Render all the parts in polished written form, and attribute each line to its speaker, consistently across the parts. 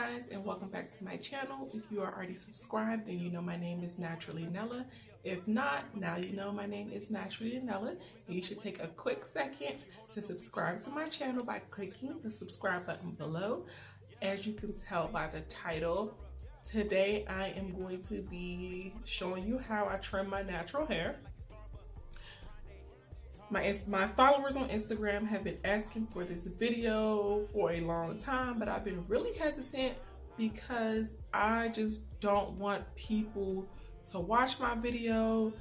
Speaker 1: guys, and welcome back to my channel. If you are already subscribed, then you know my name is Naturally Nella. If not, now you know my name is Naturally Nella, and you should take a quick second to subscribe to my channel by clicking the subscribe button below. As you can tell by the title, today I am going to be showing you how I trim my natural hair. My followers on Instagram have been asking for this video for a long time, but I've been really hesitant because I just don't want people to watch my video,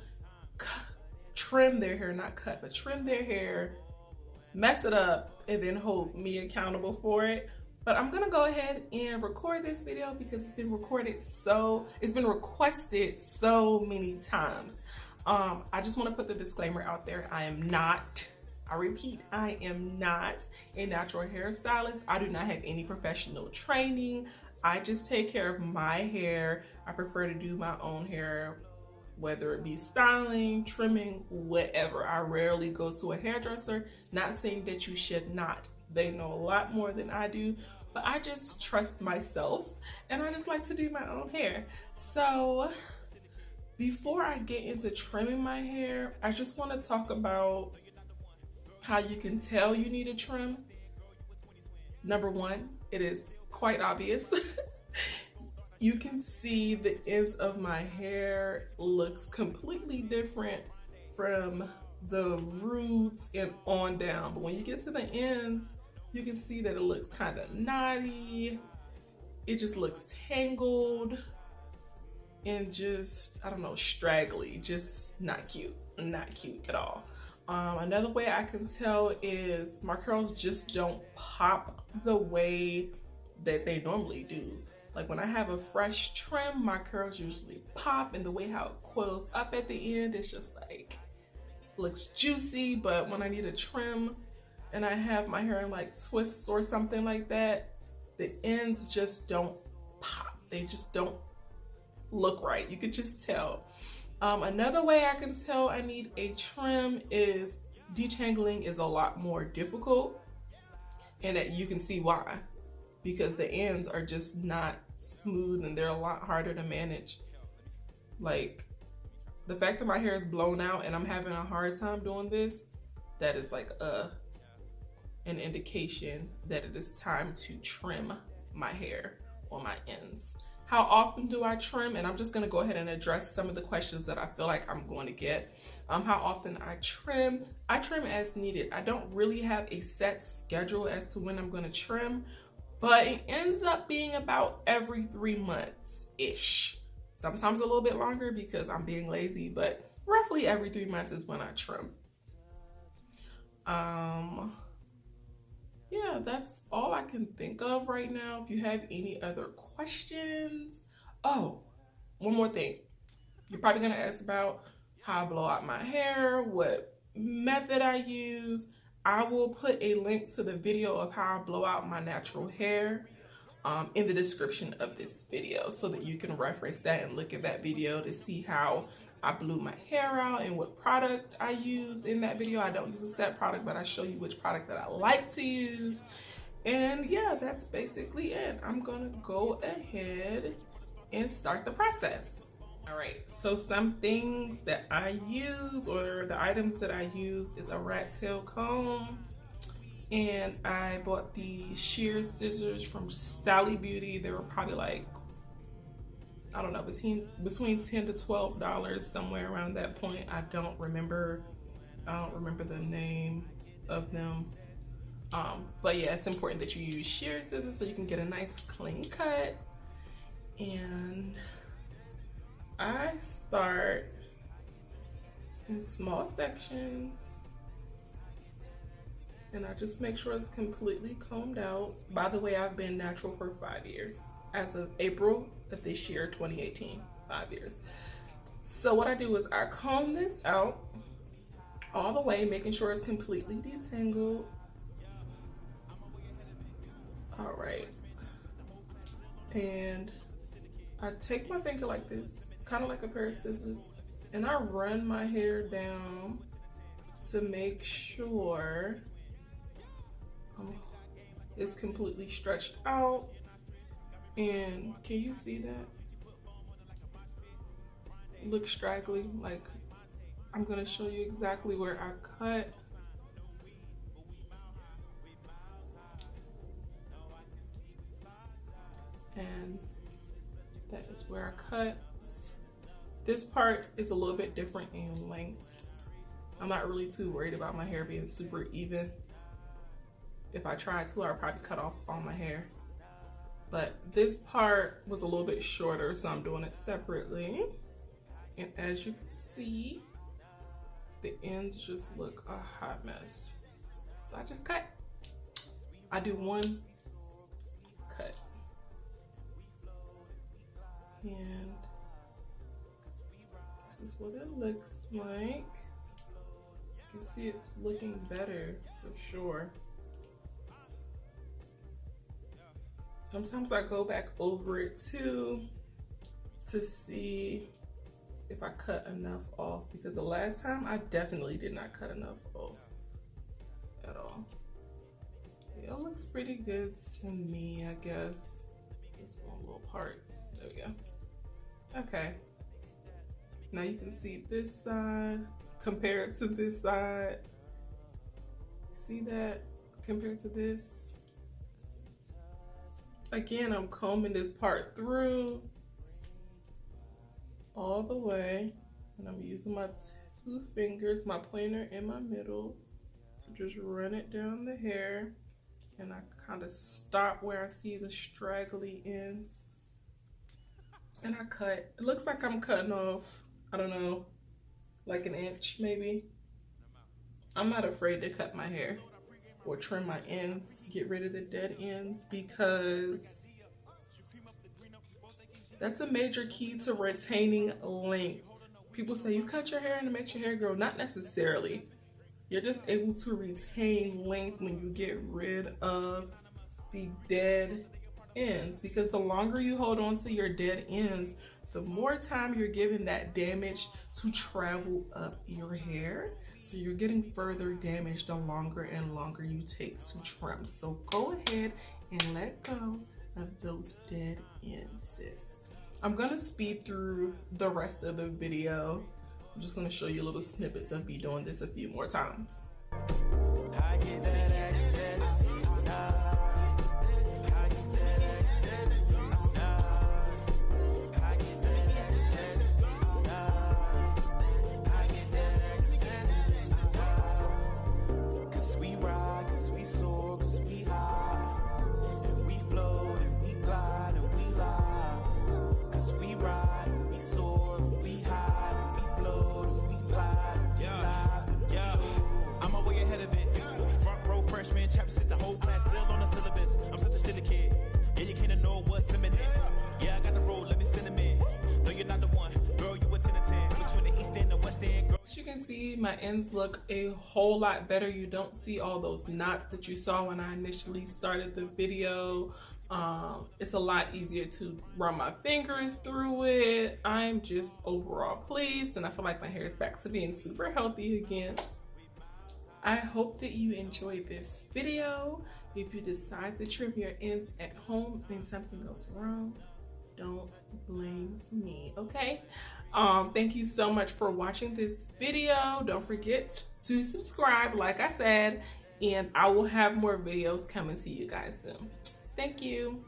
Speaker 1: trim their hair, not cut, but trim their hair, mess it up, and then hold me accountable for it. But I'm gonna go ahead and record this video because it's been requested so many times. I just want to put the disclaimer out there. I am not a natural hairstylist. I do not have any professional training. I just take care of my hair. I prefer to do my own hair, whether it be styling, trimming, whatever. I rarely go to a hairdresser. Not saying that you should not. They know a lot more than I do, but I just trust myself and I just like to do my own hair. So before I get into trimming my hair, I just want to talk about how you can tell you need a trim. Number one, it is quite obvious. You can see the ends of my hair looks completely different from the roots and on down. But when you get to the ends, you can see that it looks kind of knotty. It just looks tangled and just, I don't know, straggly, just not cute at all. Another way I can tell is my curls just don't pop the way that they normally do. Like when I have a fresh trim, my curls usually pop, and the way how it coils up at the end, it's just like, looks juicy. But when I need a trim and I have my hair in like twists or something like that, the ends just don't pop. They just don't look right. You could just tell. Another way I can tell I need a trim is detangling is a lot more difficult, and that you can see why, because the ends are just not smooth and they're a lot harder to manage. Like the fact that my hair is blown out and I'm having a hard time doing this, that is like an indication that it is time to trim my hair or my ends. How often do I trim? And I'm just gonna go ahead and address some of the questions that I feel like I'm going to get. How often I trim as needed. I don't really have a set schedule as to when I'm gonna trim, but it ends up being about every 3 months-ish. Sometimes a little bit longer because I'm being lazy, but roughly every 3 months is when I trim. Yeah, that's all I can think of right now. If you have any other questions. Oh, one more thing. You're probably gonna ask about how I blow out my hair, what method I use. I will put a link to the video of how I blow out my natural hair in the description of this video, so that you can reference that and look at that video to see how I blew my hair out and what product I used in that video. I don't use a set product, but I show you which product that I like to use. And yeah, that's basically it. I'm gonna go ahead and start the process. All right, so some things that I use, or the items that I use, is a rat tail comb. And I bought these shear scissors from Sally Beauty. They were probably like, I don't know, between $10 to $12, somewhere around that point. I don't remember the name of them. But yeah, it's important that you use shear scissors so you can get a nice clean cut. And I start in small sections, and I just make sure it's completely combed out. By the way, I've been natural for 5 years. As of April of this year, 2018, 5 years. So what I do is I comb this out all the way, making sure it's completely detangled. All right. And I take my finger like this, kind of like a pair of scissors, and I run my hair down to make sure it's completely stretched out And can you see that? It looks straggly. Like, I'm gonna show you exactly where I cut. And that is where I cut. This part is a little bit different in length. I'm not really too worried about my hair being super even. If I tried to, I'd probably cut off all my hair. But this part was a little bit shorter, so I'm doing it separately. And as you can see, the ends just look a hot mess. So I just cut. I do one cut. And this is what it looks like. You can see it's looking better for sure. Sometimes I go back over it too to see if I cut enough off, because the last time I definitely did not cut enough off at all. Yeah, it looks pretty good to me, I guess. This one little part. There we go. Okay. Now you can see this side compared to this side. See that compared to this? Again, I'm combing this part through all the way, and I'm using my two fingers, my pointer and my middle, to just run it down the hair. And I kind of stop where I see the straggly ends. And I cut. It looks like I'm cutting off, I don't know, like an inch maybe. I'm not afraid to cut my hair or trim my ends, get rid of the dead ends, because that's a major key to retaining length. People say you cut your hair and it makes your hair grow. Not necessarily. You're just able to retain length when you get rid of the dead ends, because the longer you hold on to your dead ends, the more time you're giving that damage to travel up your hair. So you're getting further damage the longer and longer you take to trim. So go ahead and let go of those dead ends, sis. I'm gonna speed through the rest of the video. I'm just gonna show you little snippets of me doing this a few more times. I get that access. Chapter 6, the whole class still on the syllabus. I'm such a silly kid. Yeah, you can't know what's imminent. Yeah, I got the roll, let me send him in. No, you're not the one. Girl, you a 10 to 10. Between the east and the west end, girl. As you can see, my ends look a whole lot better. You don't see all those knots that you saw when I initially started the video. It's a lot easier to run my fingers through it. I'm just overall pleased, and I feel like my hair is back to being super healthy again. I hope that you enjoyed this video. If you decide to trim your ends at home and something goes wrong, don't blame me, okay? Thank you so much for watching this video. Don't forget to subscribe, like I said, and I will have more videos coming to you guys soon. Thank you.